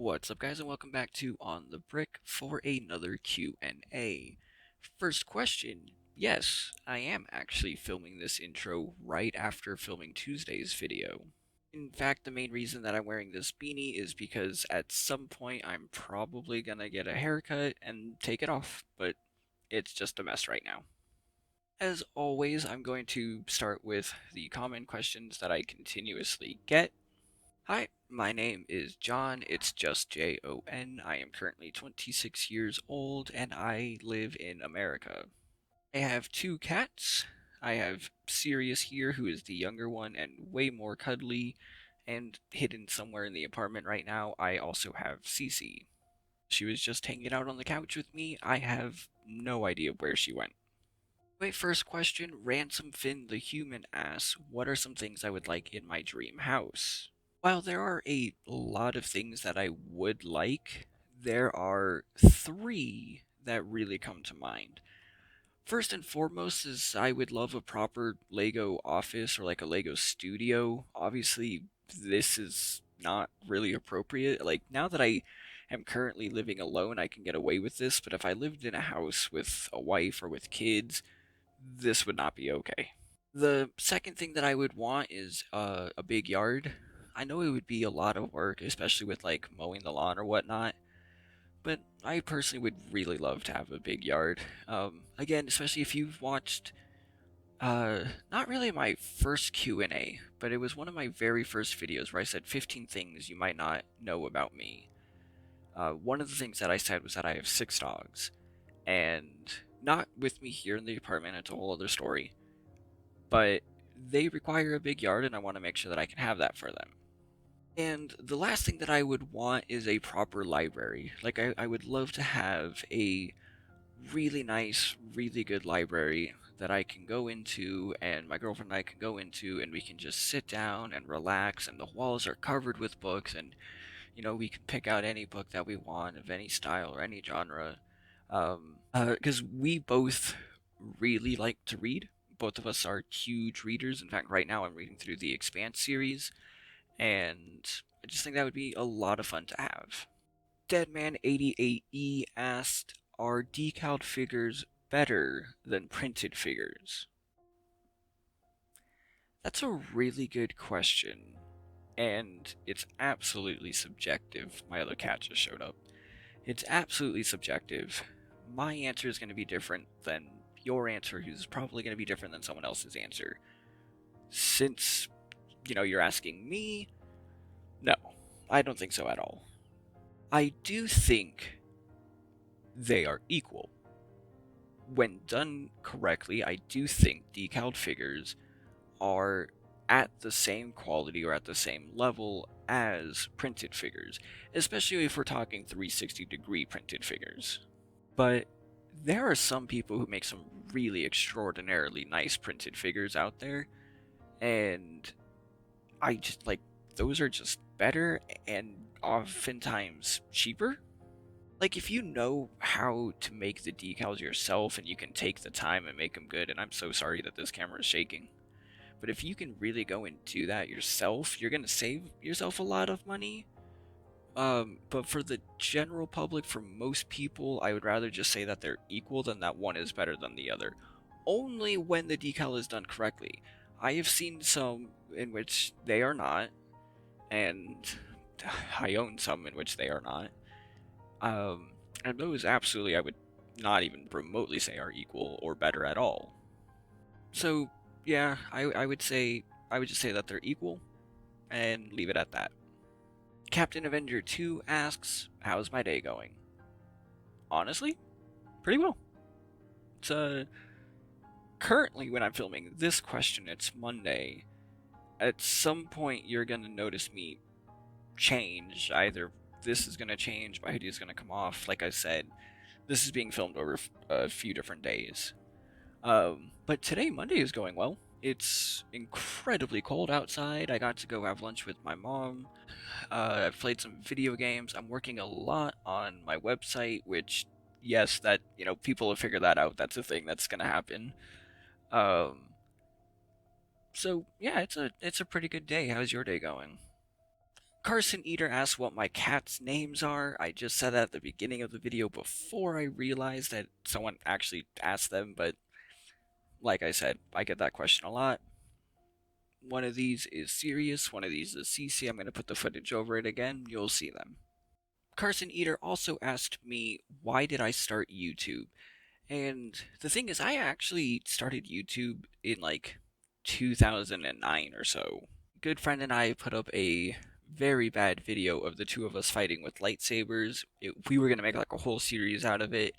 What's up, guys, and welcome back to On the Brick for another Q&A. First question. Yes, I am actually filming this intro right after filming Tuesday's video. In fact, the main reason that I'm wearing this beanie is because at some point I'm probably gonna get a haircut and take it off, but it's just a mess right now. As always, I'm going to start with the common questions that I continuously get. Hi, my name is John. It's just Jon. I am currently 26 years old and I live in America. I have two cats. I have Sirius here, who is the younger one and way more cuddly, and hidden somewhere in the apartment right now, I also have Cece. She was just hanging out on the couch with me. I have no idea where she went. My first question, Ransom Finn the Human asks, what are some things I would like in my dream house? While there are a lot of things that I would like, there are three that really come to mind. First and foremost is I would love a proper Lego office or like a Lego studio. Obviously, this is not really appropriate. Like, now that I am currently living alone, I can get away with this, but if I lived in a house with a wife or with kids, this would not be okay. The second thing that I would want is a big yard. I know it would be a lot of work, especially with like mowing the lawn or whatnot, but I personally would really love to have a big yard. Again, especially if you've watched, not really my first Q&A, but it was one of my very first videos where I said 15 things you might not know about me. One of the things that I said was that I have 6 dogs, and not with me here in the apartment, it's a whole other story, but they require a big yard and I want to make sure that I can have that for them. And the last thing that I would want is a proper library. Like, I would love to have a really nice, really good library that I can go into and my girlfriend and I can go into and we can just sit down and relax, and the walls are covered with books, and we can pick out any book that we want of any style or any genre. Because we both really like to read. Both of us are huge readers. In fact, right now I'm reading through the Expanse series, and I just think that would be a lot of fun to have. Deadman88E asked, are decaled figures better than printed figures? That's a really good question, and it's absolutely subjective. My other cat just showed up. It's absolutely subjective. My answer is going to be different than your answer, who's probably going to be different than someone else's answer. Since, you're asking me, no, I don't think so at all. I do think they are equal. When done correctly, I do think decaled figures are at the same quality or at the same level as printed figures, especially if we're talking 360-degree printed figures. But there are some people who make some really extraordinarily nice printed figures out there, and I just like those are just better and oftentimes cheaper. Like, if you know how to make the decals yourself and you can take the time and make them good, and I'm so sorry that this camera is shaking, but if you can really go and do that yourself, you're gonna save yourself a lot of money. But for the general public, for most people, I would rather just say that they're equal than that one is better than the other. Only when the decal is done correctly. I have seen some in which they are not, and I own some in which they are not. And those absolutely I would not even remotely say are equal or better at all. So yeah, I would just say that they're equal and leave it at that. Captain Avenger 2 asks, how's my day going? Honestly, pretty well. It's currently when I'm filming this question, it's Monday. At some point you're gonna notice me change. Either this is gonna change, my hoodie is gonna come off. Like I said, this is being filmed over a few different days. But today, Monday, is going well. It's incredibly cold outside. I got to go have lunch with my mom. I've played some video games. I'm working a lot on my website, which, yes, that, people have figured that out. That's a thing that's gonna happen. Um, so yeah, it's a pretty good day. How's your day going? Carson Eater asked what my cat's names are. I just said that at the beginning of the video before I realized that someone actually asked them, but like I said, I get that question a lot. One of these is Sirius, one of these is CC. I'm going to put the footage over it again. You'll see them. Carson Eater also asked me, why did I start YouTube? And the thing is, I actually started YouTube in like 2009 or so. Good friend and I put up a very bad video of the two of us fighting with lightsabers. We were going to make like a whole series out of it,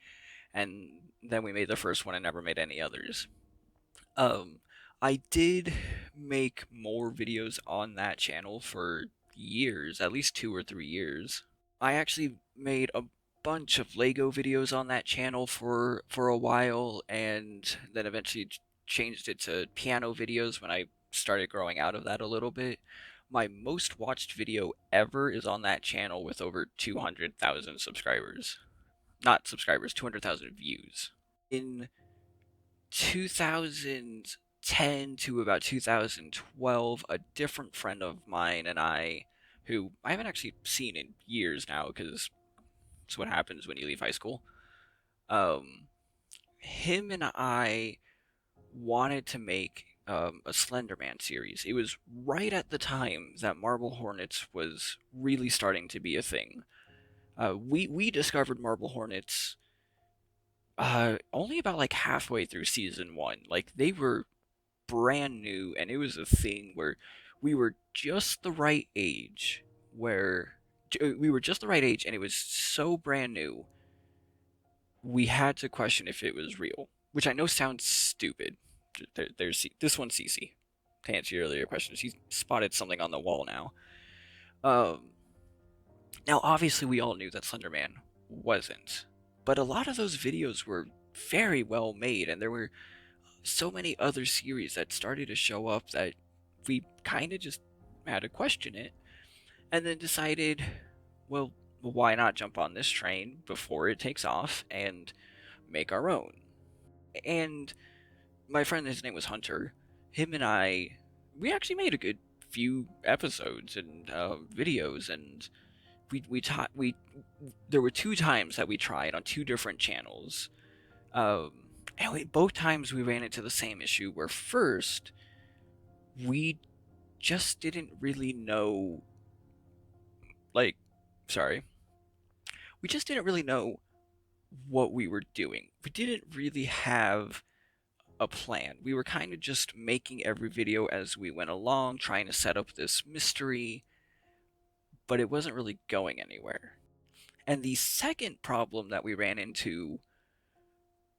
and then we made the first one and never made any others. Um, I did make more videos on that channel for years, at least 2 or 3 years. I actually made a bunch of Lego videos on that channel for a while, and then eventually changed it to piano videos when I started growing out of that a little bit. My most watched video ever is on that channel with over 200,000 subscribers. Not subscribers, 200,000 views. In 2010 to about 2012, a different friend of mine and I, who I haven't actually seen in years now because it's what happens when you leave high school, him and I wanted to make a Slenderman series. It was right at the time that Marble Hornets was really starting to be a thing. We discovered Marble Hornets only about like halfway through season one. Like they were brand new, and it was a thing where we were just the right age and it was so brand new we had to question if it was real, which I know sounds stupid. There's this one, Cece. To answer your earlier question, she spotted something on the wall now. Um, Now, obviously, we all knew that Slenderman wasn't, but a lot of those videos were very well made, and there were so many other series that started to show up that we kind of just had to question it, and then decided, well, why not jump on this train before it takes off and make our own? And my friend, his name was Hunter, him and we actually made a good few episodes and videos, and we taught we there were 2 times that we tried on 2 different channels, um, and both times we ran into the same issue where first we just didn't really know, like, sorry, we just didn't really know what we were doing. We didn't really have a plan. We were kind of just making every video as we went along, trying to set up this mystery, but it wasn't really going anywhere. And the second problem that we ran into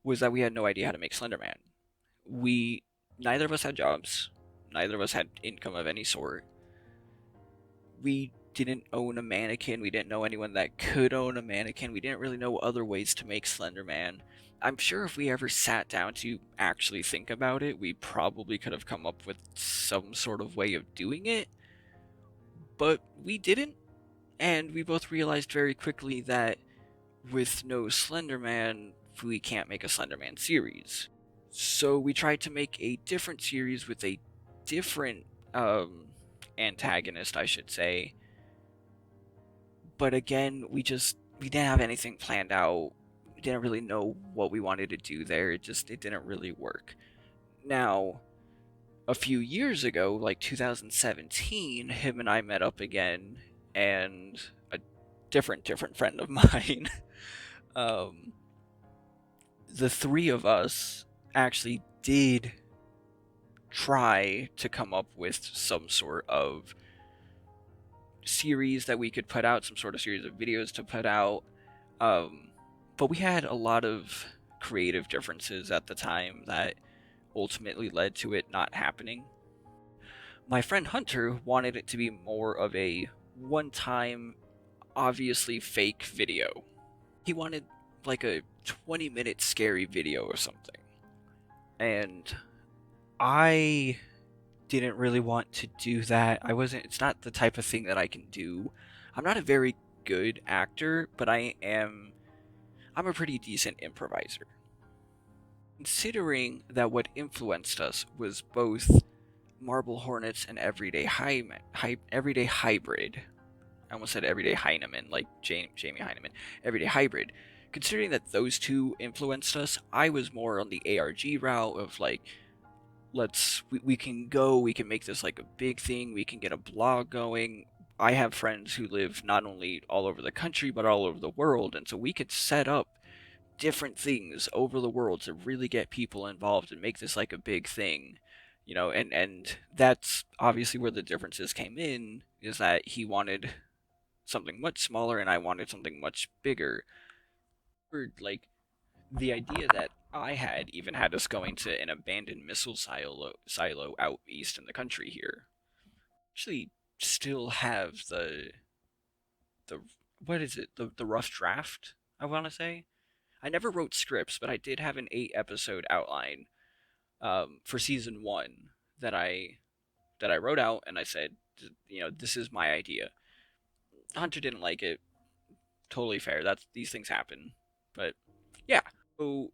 was that we had no idea how to make Slenderman. Neither of us had jobs, neither of us had income of any sort. We didn't own a mannequin, we didn't know anyone that could own a mannequin, we didn't really know other ways to make Slenderman. I'm sure if we ever sat down to actually think about it, we probably could have come up with some sort of way of doing it, but we didn't, and we both realized very quickly that with no Slenderman, we can't make a Slenderman series. So we tried to make a different series with a different antagonist, I should say. But again, we didn't have anything planned out. We didn't really know what we wanted to do there. It didn't really work. Now, a few years ago, like 2017, him and I met up again, and a different friend of mine, the three of us actually did try to come up with some sort of series that we could put out, some sort of series of videos to put out, but we had a lot of creative differences at the time that ultimately led to it not happening. My friend Hunter wanted it to be more of a one-time, obviously fake video. He wanted like a 20-minute scary video or something. And I didn't really want to do that. It's not the type of thing that I can do. I'm not a very good actor, but I'm a pretty decent improviser. Considering that what influenced us was both Marble Hornets and Everyday Hybrid, I almost said Everyday Heineman, like Jamie Heineman, Everyday Hybrid. Considering that those two influenced us, I was more on the ARG route of like, we can go, we can make this like a big thing, we can get a blog going. I have friends who live not only all over the country but all over the world, and so we could set up different things over the world to really get people involved and make this like a big thing. And that's obviously where the differences came in, is that he wanted something much smaller and I wanted something much bigger. Or like the idea that I had even had us going to an abandoned missile silo out east in the country here. Actually, still have the what is it, the rough draft, I want to say. I never wrote scripts, but I did have an 8 episode outline for season 1 that I wrote out, and I said, this is my idea. Hunter didn't like it. Totally fair. These things happen. But yeah. So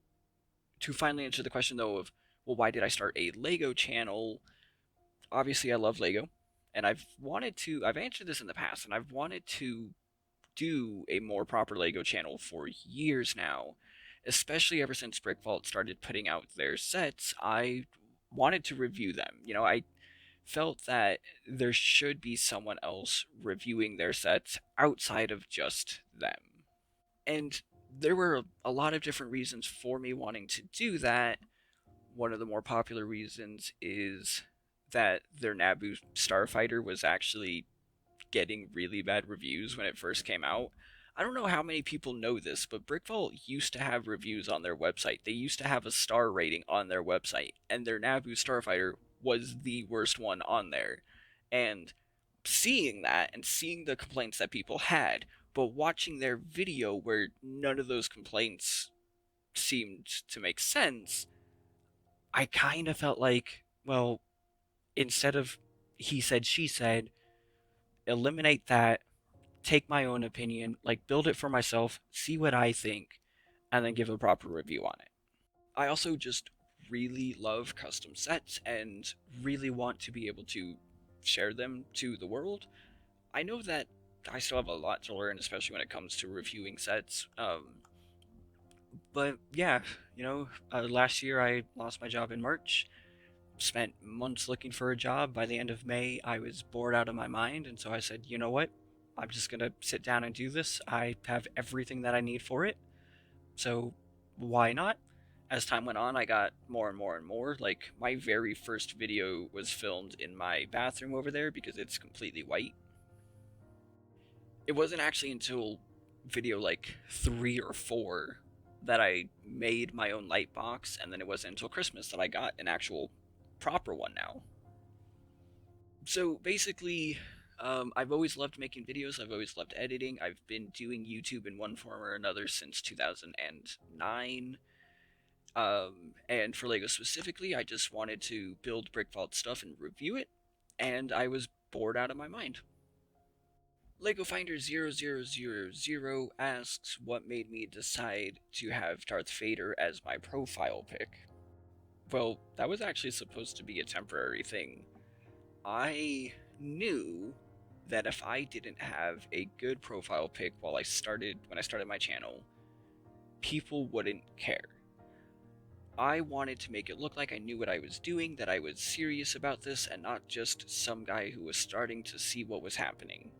to finally answer the question though of, well, why did I start a Lego channel? Obviously, I love Lego, and I've answered this in the past, and I've wanted to do a more proper Lego channel for years now, especially ever since Brickvault started putting out their sets. I wanted to review them. I felt that there should be someone else reviewing their sets outside of just them. And there were a lot of different reasons for me wanting to do that. One of the more popular reasons is that their Naboo starfighter was actually getting really bad reviews when it first came out. I don't know how many people know this, but Brickvault used to have reviews on their website. They used to have a star rating on their website, and their Naboo starfighter was the worst one on there. And seeing that and seeing the complaints that people had, but watching their video where none of those complaints seemed to make sense, I kind of felt like, well, instead of he said, she said, eliminate that, take my own opinion, like build it for myself, see what I think, and then give a proper review on it. I also just really love custom sets and really want to be able to share them to the world. I know that I still have a lot to learn, especially when it comes to reviewing sets. But yeah, last year I lost my job in March, spent months looking for a job. By the end of May, I was bored out of my mind, and so I said, you know what? I'm just gonna sit down and do this. I have everything that I need for it, so why not? As time went on, I got more and more and more. Like, my very first video was filmed in my bathroom over there because it's completely white. It wasn't actually until video like 3 or 4 that I made my own light box, and then it wasn't until Christmas that I got an actual proper one now. So basically, I've always loved making videos. I've always loved editing. I've been doing YouTube in one form or another since 2009. And for Lego specifically, I just wanted to build Brickvault stuff and review it, and I was bored out of my mind. Lego Finder 0000 asks what made me decide to have Darth Vader as my profile pic. Well, that was actually supposed to be a temporary thing. I knew that if I didn't have a good profile pic when I started my channel, people wouldn't care. I wanted to make it look like I knew what I was doing, that I was serious about this, and not just some guy who was starting to see what was happening.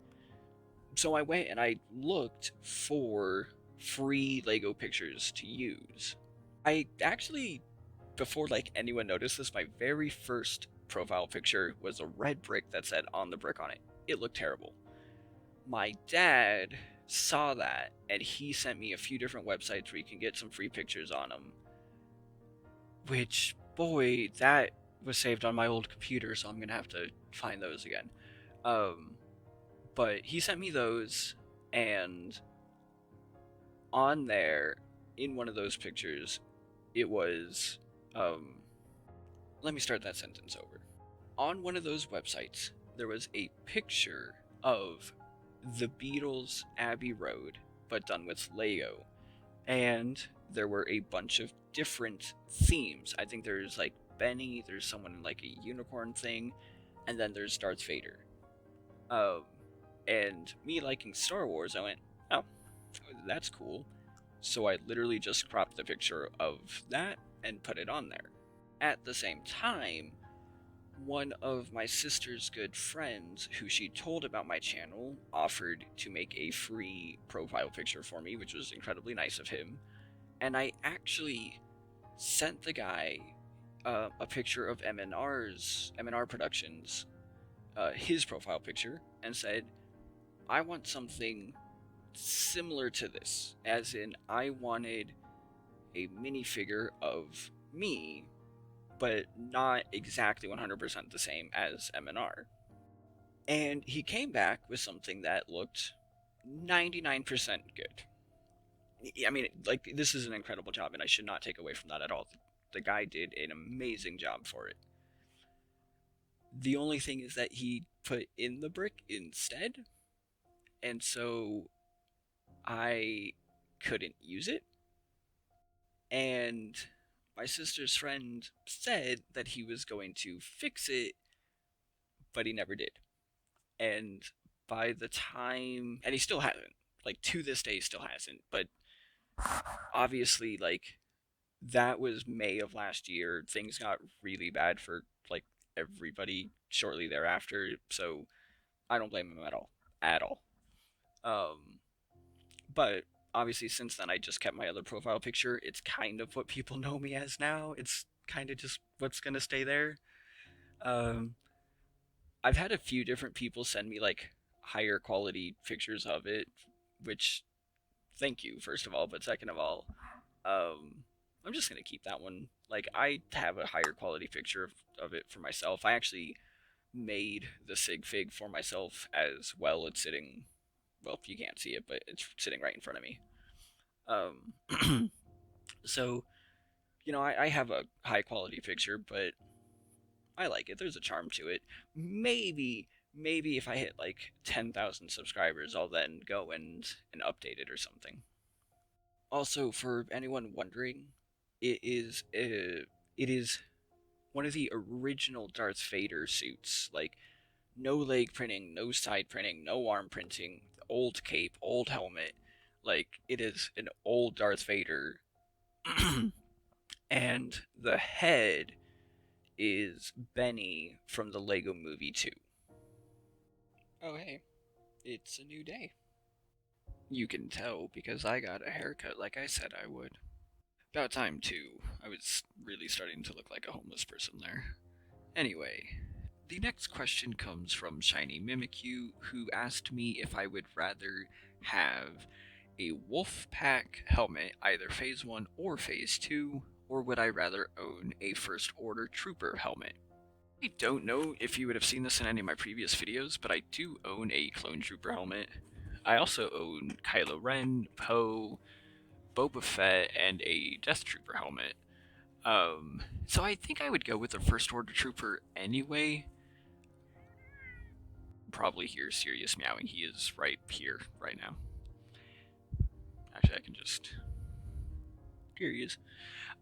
So I went and I looked for free Lego pictures to use. I actually, before like anyone noticed this, my very first profile picture was a red brick that said "on the brick" on it. It looked terrible. My dad saw that and he sent me a few different websites where you can get some free pictures on them. Which, boy, that was saved on my old computer, so I'm gonna have to find those again. But he sent me those, and on there, in one of those pictures, it was, let me start that sentence over. On one of those websites, there was a picture of the Beatles' Abbey Road, but done with Lego. And there were a bunch of different themes. I think there's like Benny, there's someone in like a unicorn thing, and then there's Darth Vader. And me liking Star Wars, I went, oh, that's cool. So I literally just cropped the picture of that and put it on there. At the same time, one of my sister's good friends, who she told about my channel, offered to make a free profile picture for me, which was incredibly nice of him. And I actually sent the guy a picture of MNR Productions, his profile picture, and said, I want something similar to this, as in I wanted a minifigure of me, but not exactly 100% the same as MNR. And he came back with something that looked 99% good. I mean, like, this is an incredible job, and I should not take away from that at all. The guy did an amazing job for it. The only thing is that he put in the brick instead, and so I couldn't use it. And my sister's friend said that he was going to fix it, but he never did. And by the time, and he still hasn't, like, to this day, still hasn't, but obviously, like, that was May of last year. Things got really bad for, like, everybody shortly thereafter, so I don't blame him at all. At all. Um, but obviously, since then, I just kept my other profile picture. It's kind of what people know me as now. It's kind of just what's gonna stay there. Um, I've had a few different people send me like higher quality pictures of it, which thank you first of all, but second of all, I'm just gonna keep that one. Like I have a higher quality picture of it for myself. I actually made the sig fig for myself as well. It's sitting, well, you can't see it, but it's sitting right in front of me. So I have a high quality picture, but I like it. There's a charm to it. Maybe if I hit like 10,000 subscribers, I'll then go and update it or something. Also, for anyone wondering, it is one of the original Darth Vader suits. Like no leg printing, no side printing, no arm printing, old cape, old helmet. Like it is an old Darth Vader, and the head is Benny from the Lego Movie 2. Oh, hey, it's a new day. You can tell because I got a haircut like I said I would. About time, too. I was really starting to look like a homeless person there. Anyway, the next question comes from Shiny Mimikyu, who asked me if I would rather have a Wolf Pack helmet, either Phase 1 or Phase 2, or would I rather own a First Order Trooper helmet? I don't know if you would have seen this in any of my previous videos, but I do own a Clone Trooper helmet. I also own Kylo Ren, Poe, Boba Fett, and a Death Trooper helmet. So I think I would go with the First Order Trooper anyway. Probably hear Sirius meowing. He is right here, right now. Actually, I can just... Here he is.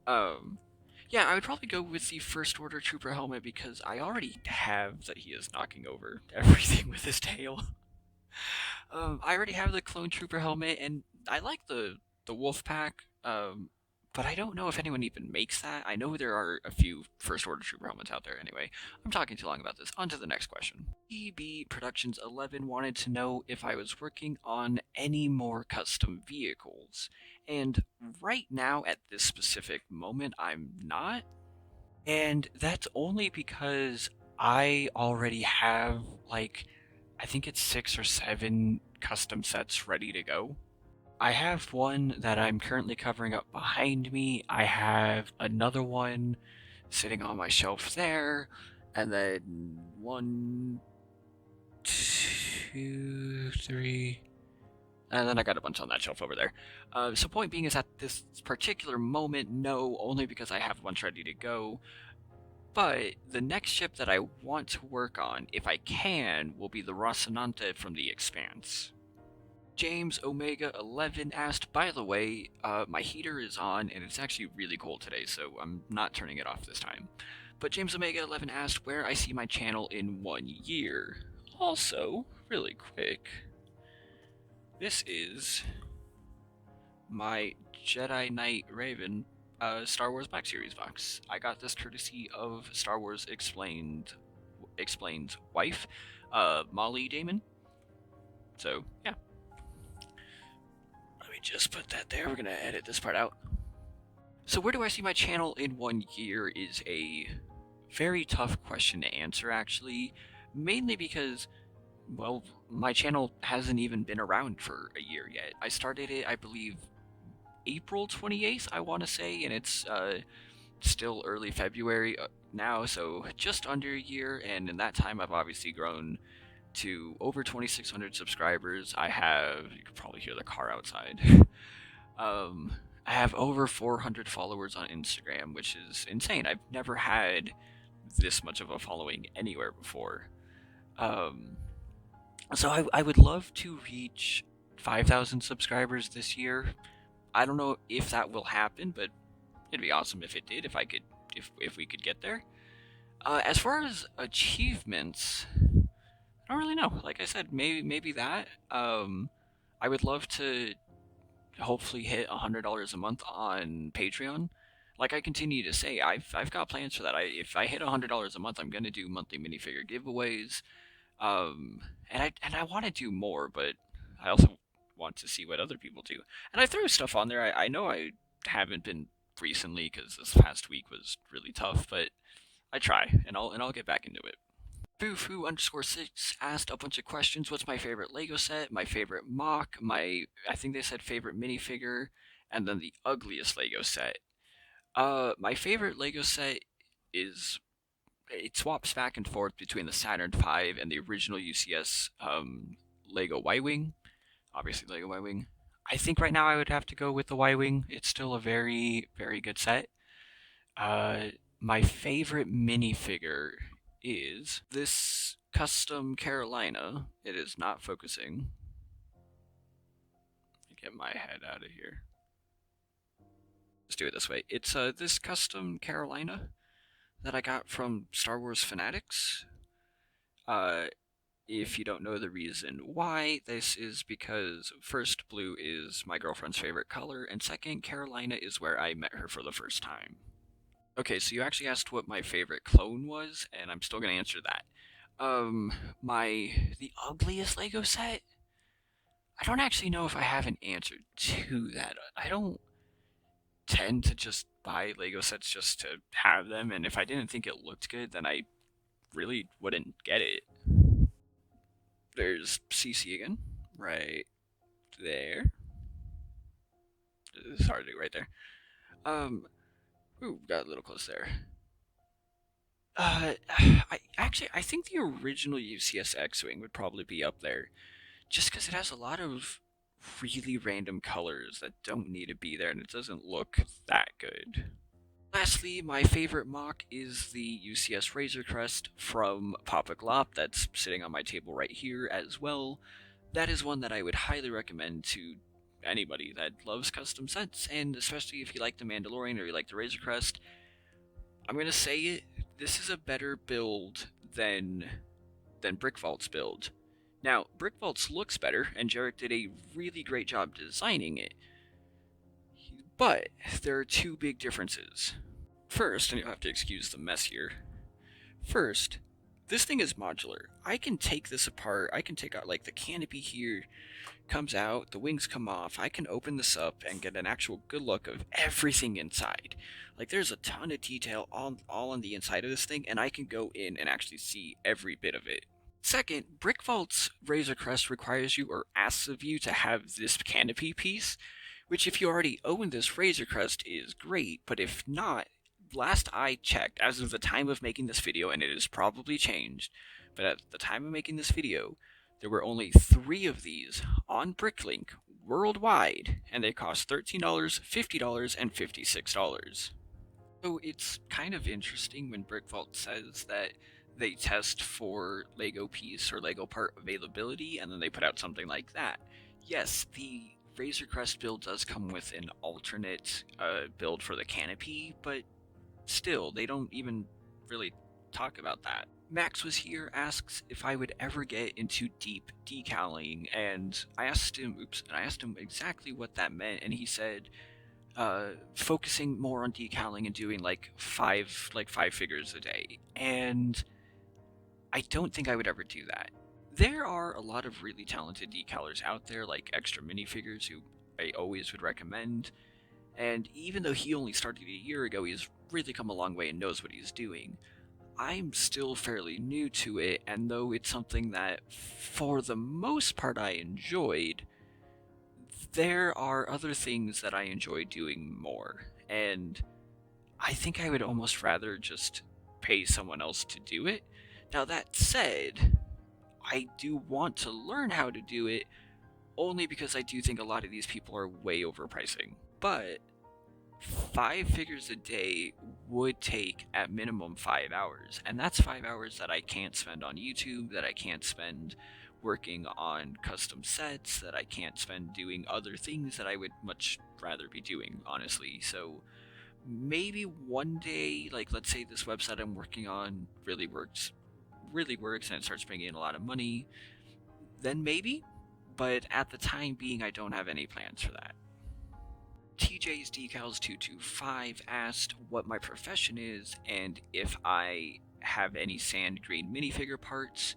Yeah, I would probably go with the First Order Trooper helmet because I already have that he is knocking over everything with his tail. I already have the Clone Trooper helmet, and I like the Wolf Pack, but I don't know if anyone even makes that. I know there are a few First Order Trooper helmets out there anyway. I'm talking too long about this. On to the next question. EB Productions 11 wanted to know if I was working on any more custom vehicles. And right now, at this specific moment, I'm not. And that's only because I already have, like, I think it's 6 or 7 custom sets ready to go. I have one that I'm currently covering up behind me. I have another one sitting on my shelf there. And then 1, 2, 3. And then I got a bunch on that shelf over there. So point being is at this particular moment, no, only because I have a bunch ready to go. But the next ship that I want to work on, if I can, will be the Rocinante from The Expanse. James Omega 11 asked, by the way, my heater is on and it's actually really cold today, so I'm not turning it off this time. But James Omega 11 asked where I see my channel in 1 year. Also, really quick, this is my Jedi Knight Raven Star Wars Black Series box. I got this courtesy of Star Wars Explained's wife, Molly Damon. So, yeah. Let me just put that there. We're going to edit this part out. So, where do I see my channel in 1 year is a very tough question to answer, actually. Mainly because, well, my channel hasn't even been around for a year yet. I started it, I believe, April 28th, I want to say, and it's still early February now, so just under a year, and in that time I've obviously grown to over 2,600 subscribers. You can probably hear the car outside. I have over 400 followers on Instagram, which is insane. I've never had this much of a following anywhere before. So I would love to reach 5,000 subscribers this year. I don't know if that will happen, but it'd be awesome if it did, if we could get there. As far as achievements, I don't really know. Like I said, maybe that. I would love to hopefully hit $100 a month on Patreon. Like I continue to say, I've got plans for that. If I hit $100 a month, I'm gonna do monthly minifigure giveaways. And I want to do more, but I also want to see what other people do. And I throw stuff on there. I know I haven't been recently because this past week was really tough, but I try, and I'll get back into it. Foo_6 asked a bunch of questions. What's my favorite Lego set? My favorite mock? I think they said favorite minifigure, and then the ugliest Lego set. My favorite Lego set is it swaps back and forth between the Saturn V and the original UCS Lego Y-Wing. Obviously, Lego Y-Wing. I think right now I would have to go with the Y-Wing. It's still a very, very good set. My favorite minifigure is this custom Carolina. It is not focusing. Get my head out of here. Let's do it this way. It's this custom Carolina that I got from Star Wars Fanatics. If you don't know the reason why, this is because first, blue is my girlfriend's favorite color, and second, Carolina is where I met her for the first time. Okay, so you actually asked what my favorite clone was, and I'm still gonna answer that. The ugliest Lego set? I don't actually know if I have an answer to that. I don't tend to just buy Lego sets just to have them, and if I didn't think it looked good, then I really wouldn't get it. There's CC again, right there. It's hard to do right there. Ooh, got a little close there. I think the original UCS X-Wing would probably be up there, just because it has a lot of really random colors that don't need to be there, and it doesn't look that good. Lastly, my favorite mock is the UCS Razor Crest from Papa Glop that's sitting on my table right here as well. That is one that I would highly recommend to anybody that loves custom sets, and especially if you like the Mandalorian or you like the Razor Crest. I'm gonna say it, this is a better build than Brick Vault's build. Now, Brick Vault's looks better, and Jarek did a really great job designing it, but there are two big differences. First, and you'll have to excuse the mess here. First, this thing is modular. I can take this apart. I can take out, like, the canopy here comes out, the wings come off. I can open this up and get an actual good look of everything inside. Like, there's a ton of detail all on the inside of this thing, and I can go in and actually see every bit of it. Second, Brick Vault's Razor Crest requires you or asks of you to have this canopy piece, which if you already own this Razor Crest is great, but if not, last I checked, as of the time of making this video, and it has probably changed, but at the time of making this video, there were only 3 of these on Bricklink worldwide, and they cost $13, $50, and $56. So it's kind of interesting when Brick Vault says that they test for Lego piece or Lego part availability, and then they put out something like that. Yes, the Razor Crest build does come with an alternate build for the canopy, but still, they don't even really talk about that. Max was here asks if I would ever get into deep decaling, and I asked him exactly what that meant, and he said, focusing more on decaling and doing like five figures a day. And I don't think I would ever do that. There are a lot of really talented decalers out there, like Extra Minifigures, who I always would recommend. And even though he only started a year ago, he's really come a long way and knows what he's doing. I'm still fairly new to it, and though it's something that, for the most part, I enjoyed, there are other things that I enjoy doing more. And I think I would almost rather just pay someone else to do it. Now, that said, I do want to learn how to do it only because I do think a lot of these people are way overpricing. But five figures a day would take at minimum 5 hours, and that's 5 hours that I can't spend on YouTube, that I can't spend working on custom sets, that I can't spend doing other things that I would much rather be doing, honestly. So maybe one day, like let's say this website I'm working on really works and it starts bringing in a lot of money, then maybe. But at the time being, I don't have any plans for that. TJ's Decals 225 asked what my profession is and if I have any sand green minifigure parts.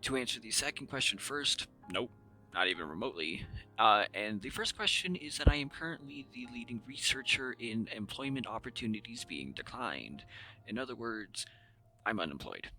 To answer the second question first, nope, not even remotely. And the first question is that I am currently the leading researcher in employment opportunities being declined. In other words, I'm unemployed.